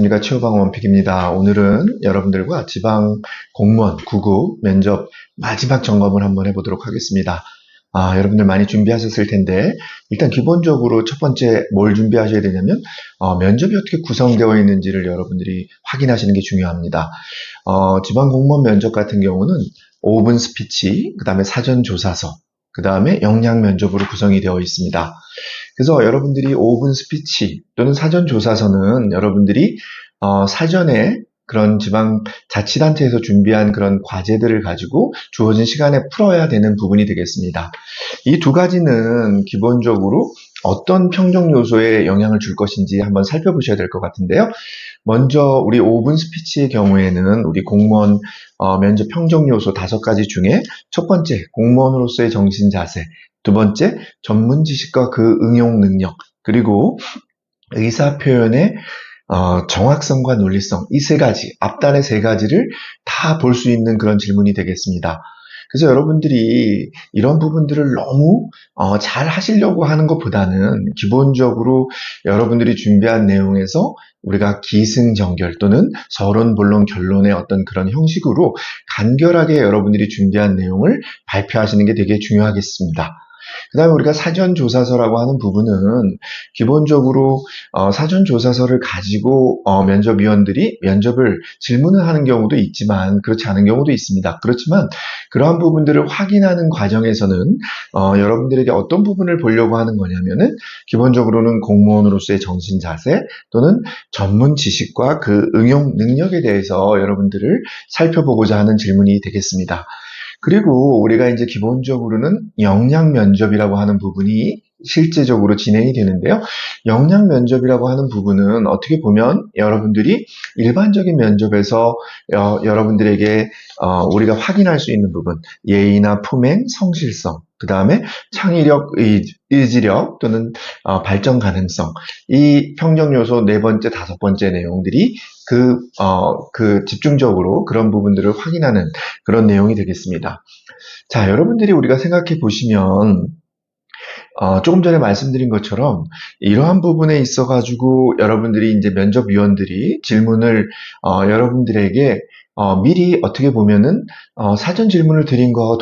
안녕하십니까. 취업왕 원픽입니다. 오늘은 여러분들과 지방 공무원 9급 면접 마지막 점검을 한번 해보도록 하겠습니다. 여러분들 많이 준비하셨을 텐데 일단 기본적으로 첫 번째 뭘 준비하셔야 되냐면 면접이 어떻게 구성되어 있는지를 여러분들이 확인하시는 게 중요합니다. 지방 공무원 면접 같은 경우는 5분 스피치, 그 다음에 사전 조사서, 그 다음에 역량 면접으로 구성이 되어 있습니다. 그래서 여러분들이 5분 스피치 또는 사전 조사서는 여러분들이 사전에 그런 지방 자치단체에서 준비한 그런 과제들을 가지고 주어진 시간에 풀어야 되는 부분이 되겠습니다. 이 두 가지는 기본적으로 어떤 평정 요소에 영향을 줄 것인지 한번 살펴보셔야 될 것 같은데요. 먼저 우리 5분 스피치의 경우에는 우리 공무원 면접 평정 요소 5가지 중에 첫 번째, 공무원으로서의 정신 자세, 두 번째, 전문 지식과 그 응용 능력, 그리고 의사 표현의 정확성과 논리성, 이 세 가지, 앞단의 세 가지를 다 볼 수 있는 그런 질문이 되겠습니다. 그래서 여러분들이 이런 부분들을 너무 잘 하시려고 하는 것보다는 기본적으로 여러분들이 준비한 내용에서 우리가 기승전결 또는 서론, 본론, 결론의 어떤 그런 형식으로 간결하게 여러분들이 준비한 내용을 발표하시는 게 되게 중요하겠습니다. 그 다음에 우리가 사전조사서라고 하는 부분은 기본적으로 사전조사서를 가지고 면접위원들이 면접을 질문을 하는 경우도 있지만 그렇지 않은 경우도 있습니다. 그렇지만 그러한 부분들을 확인하는 과정에서는 여러분들에게 어떤 부분을 보려고 하는 거냐면은 기본적으로는 공무원으로서의 정신 자세 또는 전문 지식과 그 응용 능력에 대해서 여러분들을 살펴보고자 하는 질문이 되겠습니다. 그리고 우리가 이제 기본적으로는 역량 면접이라고 하는 부분이 실제적으로 진행이 되는데요. 역량 면접이라고 하는 부분은 어떻게 보면 여러분들이 일반적인 면접에서 여러분들에게 우리가 확인할 수 있는 부분, 예의나 품행, 성실성, 그 다음에 창의력, 의지력 또는 발전 가능성, 이 평정 요소 네 번째, 다섯 번째 내용들이 그 집중적으로 그런 부분들을 확인하는 그런 내용이 되겠습니다. 자, 여러분들이 우리가 생각해 보시면 조금 전에 말씀드린 것처럼 이러한 부분에 있어가지고 여러분들이 이제 면접위원들이 질문을 여러분들에게 미리 어떻게 보면은 사전 질문을 드린 거와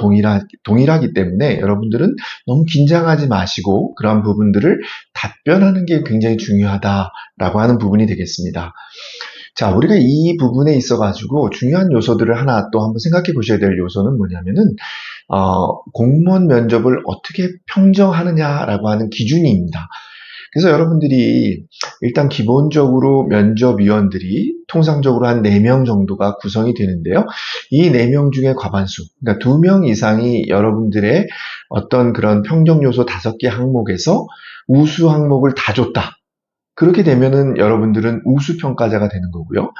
동일하기 때문에 여러분들은 너무 긴장하지 마시고 그러한 부분들을 답변하는 게 굉장히 중요하다라고 하는 부분이 되겠습니다. 자, 우리가 이 부분에 있어가지고 중요한 요소들을 하나 또 한번 생각해 보셔야 될 요소는 뭐냐면은 공무원 면접을 어떻게 평정하느냐라고 하는 기준입니다. 그래서 여러분들이 일단 기본적으로 면접위원들이 통상적으로 한 4명 정도가 구성이 되는데요. 이 4명 중에 과반수, 그러니까 2명 이상이 여러분들의 어떤 그런 평정 요소 5개 항목에서 우수 항목을 다 줬다. 그렇게 되면은 여러분들은 우수 평가자가 되는 거고요.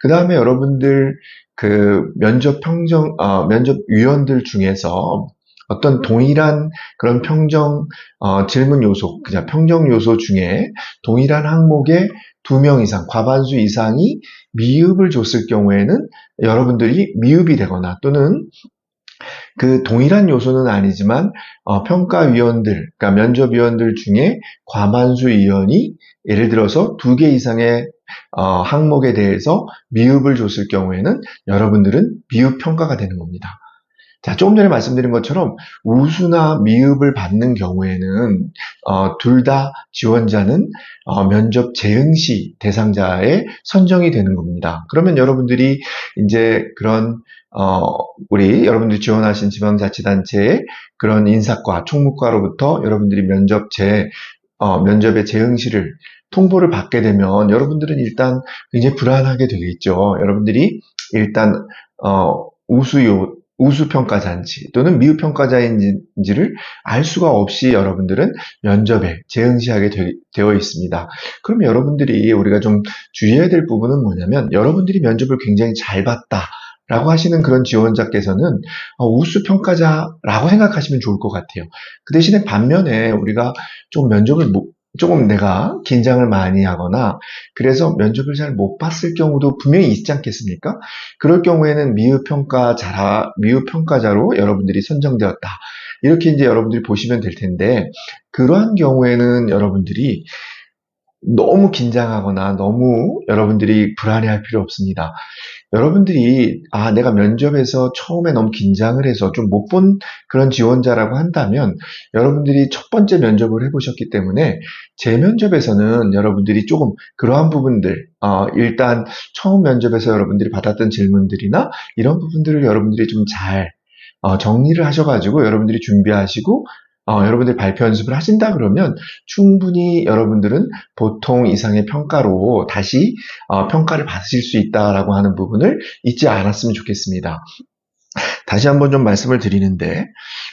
그 다음에 여러분들 면접위원들 중에서 어떤 동일한 그런 질문 요소, 그냥 평정 요소 중에 동일한 항목에 2명 이상, 과반수 이상이 미흡을 줬을 경우에는 여러분들이 미흡이 되거나 또는 그 동일한 요소는 아니지만 평가위원들, 그러니까 면접위원들 중에 과반수 위원이 예를 들어서 2개 이상의 항목에 대해서 미흡을 줬을 경우에는 여러분들은 미흡 평가가 되는 겁니다. 자, 조금 전에 말씀드린 것처럼 우수나 미흡을 받는 경우에는 둘 다 지원자는 면접 재응시 대상자에 선정이 되는 겁니다. 그러면 여러분들이 이제 그런 우리 여러분들이 지원하신 지방자치단체의 그런 인사과, 총무과로부터 여러분들이 면접의 재응시를 통보를 받게 되면 여러분들은 일단 굉장히 불안하게 되겠죠. 여러분들이 일단 우수 평가자인지 또는 미흡 평가자인지를 알 수가 없이 여러분들은 면접에 재응시하게 되어 있습니다. 그럼 여러분들이 우리가 좀 주의해야 될 부분은 뭐냐면 여러분들이 면접을 굉장히 잘 봤다 라고 하시는 그런 지원자께서는 우수 평가자라고 생각하시면 좋을 것 같아요. 그 대신에 반면에 우리가 좀 조금 내가 긴장을 많이 하거나 그래서 면접을 잘 못 봤을 경우도 분명히 있지 않겠습니까? 그럴 경우에는 미흡 평가자로 여러분들이 선정되었다. 이렇게 이제 여러분들이 보시면 될 텐데 그러한 경우에는 여러분들이 너무 긴장하거나 너무 여러분들이 불안해할 필요 없습니다. 여러분들이 내가 면접에서 처음에 너무 긴장을 해서 좀 못 본 그런 지원자라고 한다면 여러분들이 첫 번째 면접을 해보셨기 때문에 재면접에서는 여러분들이 조금 그러한 부분들 일단 처음 면접에서 여러분들이 받았던 질문들이나 이런 부분들을 여러분들이 좀 잘 정리를 하셔가지고 여러분들이 준비하시고 여러분들이 발표 연습을 하신다 그러면 충분히 여러분들은 보통 이상의 평가로 다시 평가를 받으실 수 있다라고 하는 부분을 잊지 않았으면 좋겠습니다. 다시 한번 좀 말씀을 드리는데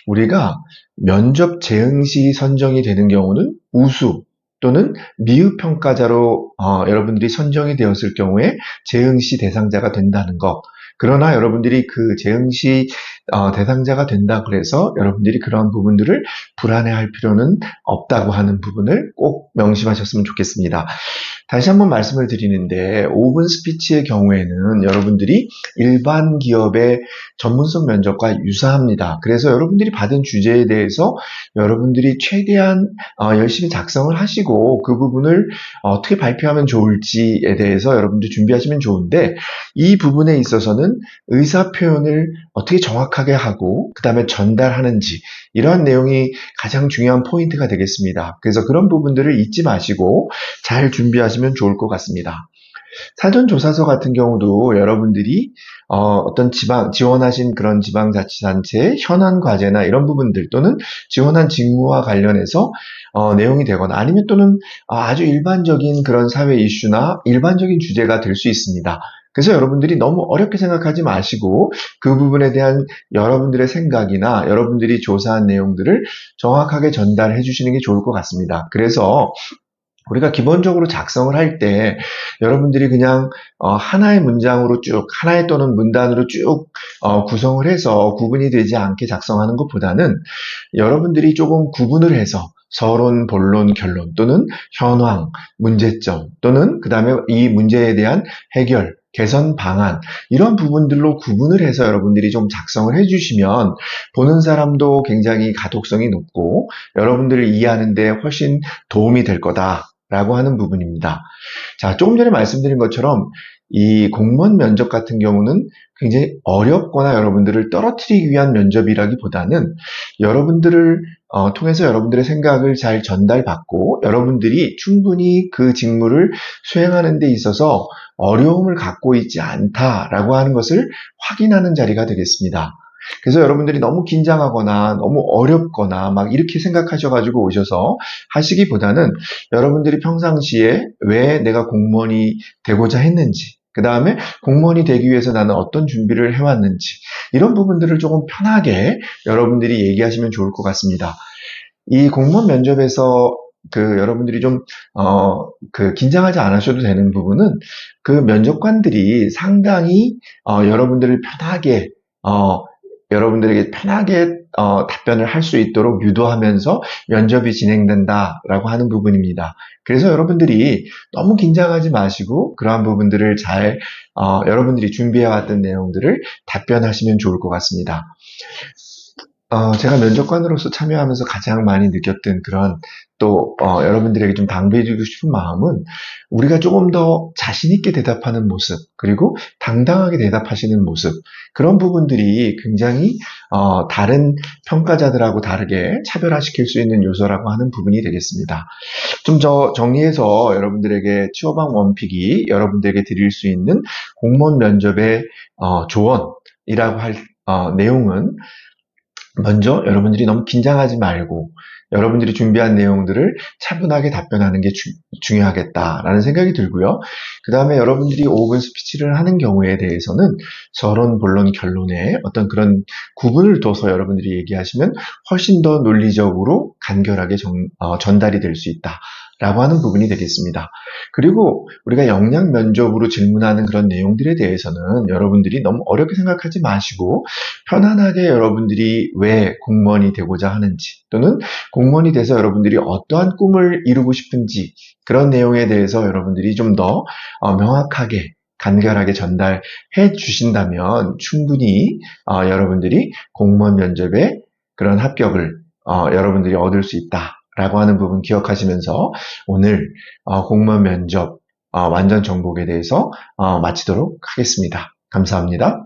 우리가 면접 재응시 선정이 되는 경우는 우수 또는 미흡 평가자로 여러분들이 선정이 되었을 경우에 재응시 대상자가 된다는 것. 그러나 여러분들이 그 재응시 대상자가 된다 그래서 여러분들이 그런 부분들을 불안해할 필요는 없다고 하는 부분을 꼭 명심하셨으면 좋겠습니다. 다시 한번 말씀을 드리는데 오픈 스피치의 경우에는 여러분들이 일반 기업의 전문성 면접과 유사합니다. 그래서 여러분들이 받은 주제에 대해서 여러분들이 최대한 열심히 작성을 하시고 그 부분을 어떻게 발표하면 좋을지에 대해서 여러분들이 준비하시면 좋은데 이 부분에 있어서는 의사 표현을 어떻게 정확하게 하고 그 다음에 전달하는지 이러한 내용이 가장 중요한 포인트가 되겠습니다. 그래서 그런 부분들을 잊지 마시고 잘 준비하시면 좋을 것 같습니다. 사전조사서 같은 경우도 여러분들이 어떤 지원하신 그런 지방자치단체의 현안 과제나 이런 부분들 또는 지원한 직무와 관련해서 내용이 되거나 아니면 또는 아주 일반적인 그런 사회 이슈나 일반적인 주제가 될 수 있습니다. 그래서 여러분들이 너무 어렵게 생각하지 마시고 그 부분에 대한 여러분들의 생각이나 여러분들이 조사한 내용들을 정확하게 전달해 주시는 게 좋을 것 같습니다. 그래서 우리가 기본적으로 작성을 할 때 여러분들이 그냥 하나의 문장으로 쭉 하나의 또는 문단으로 쭉 구성을 해서 구분이 되지 않게 작성하는 것보다는 여러분들이 조금 구분을 해서 서론, 본론, 결론 또는 현황, 문제점 또는 그 다음에 이 문제에 대한 해결, 개선 방안 이런 부분들로 구분을 해서 여러분들이 좀 작성을 해주시면 보는 사람도 굉장히 가독성이 높고 여러분들을 이해하는 데 훨씬 도움이 될 거다라고 하는 부분입니다. 자, 조금 전에 말씀드린 것처럼 이 공무원 면접 같은 경우는 굉장히 어렵거나 여러분들을 떨어뜨리기 위한 면접이라기보다는 여러분들을 통해서 여러분들의 생각을 잘 전달받고 여러분들이 충분히 그 직무를 수행하는 데 있어서 어려움을 갖고 있지 않다라고 하는 것을 확인하는 자리가 되겠습니다. 그래서 여러분들이 너무 긴장하거나 너무 어렵거나 막 이렇게 생각하셔가지고 오셔서 하시기보다는 여러분들이 평상시에 왜 내가 공무원이 되고자 했는지 그 다음에 공무원이 되기 위해서 나는 어떤 준비를 해왔는지 이런 부분들을 조금 편하게 여러분들이 얘기하시면 좋을 것 같습니다. 이 공무원 면접에서 여러분들이 좀 긴장하지 않으셔도 되는 부분은 그 면접관들이 상당히 여러분들을 편하게 여러분들에게 편하게 답변을 할 수 있도록 유도하면서 면접이 진행된다라고 하는 부분입니다. 그래서 여러분들이 너무 긴장하지 마시고 그러한 부분들을 잘 여러분들이 준비해왔던 내용들을 답변하시면 좋을 것 같습니다. 제가 면접관으로서 참여하면서 가장 많이 느꼈던 그런 또 여러분들에게 좀 당부해주고 싶은 마음은 우리가 조금 더 자신있게 대답하는 모습 그리고 당당하게 대답하시는 모습 그런 부분들이 굉장히 다른 평가자들하고 다르게 차별화시킬 수 있는 요소라고 하는 부분이 되겠습니다. 좀 더 정리해서 여러분들에게 취업왕 원픽이 여러분들에게 드릴 수 있는 공무원 면접의 조언이라고 할 내용은 먼저 여러분들이 너무 긴장하지 말고 여러분들이 준비한 내용들을 차분하게 답변하는 게 중요하겠다라는 생각이 들고요. 그 다음에 여러분들이 5분 스피치를 하는 경우에 대해서는 서론, 본론, 결론에 어떤 그런 구분을 둬서 여러분들이 얘기하시면 훨씬 더 논리적으로 간결하게 전달이 될 수 있다. 라고 하는 부분이 되겠습니다. 그리고 우리가 역량 면접으로 질문하는 그런 내용들에 대해서는 여러분들이 너무 어렵게 생각하지 마시고 편안하게 여러분들이 왜 공무원이 되고자 하는지 또는 공무원이 돼서 여러분들이 어떠한 꿈을 이루고 싶은지 그런 내용에 대해서 여러분들이 좀 더 명확하게 간결하게 전달해 주신다면 충분히 여러분들이 공무원 면접에 그런 합격을 여러분들이 얻을 수 있다. 라고 하는 부분 기억하시면서 오늘 공무원 면접 완전 정복에 대해서 마치도록 하겠습니다. 감사합니다.